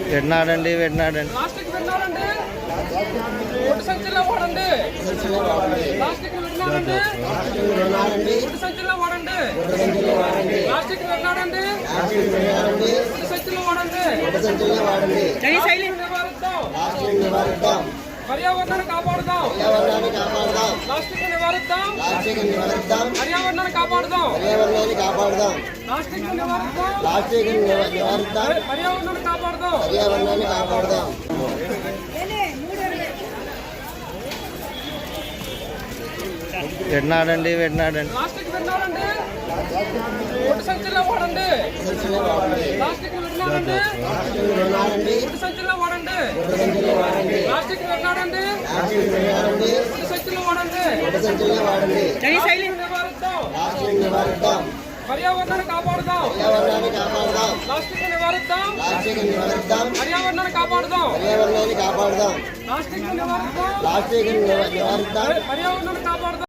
వెన్నాడండి plastic విన్నాడండి గుడ్డు సంచిలో వాడండి ప్లాస్టిక్ విన్నాడండి గుడ్డు సంచిలో వాడండి ప్లాస్టిక్ విన్నాడండి గుడ్డు సంచిలో వాడండి నివారిద్దాం పర్యావరణాన్ని కాపాడుదాం ప్లాస్టిక్ నివారిద్దాం పర్యావరణాన్ని కాపాడుదాం ప్లాస్టిక్ నివారిద్దాం పర్యావరణాన్ని కాపాడుదాం వెన్నాడండి ప్లాస్టిక్ విన్నాడండి గుడ్డు సంచిలో వాడండి ప్లాస్టిక్ విన్నాడండి గుడ్డు సంచిలో వాడండి ప్లాస్టిక్ విన్నాడండి గుడ్డు సంచిలో వాడండి నివారిద్దాం పర్యావరణాన్ని కాపాడుదాం ప్లాస్టిక్ నివారిద్దాం పర్యావరణాన్ని కాపాడుదాం ప్లాస్టిక్ నివారిద్దాం పర్యావరణాన్ని కాపాడుదాం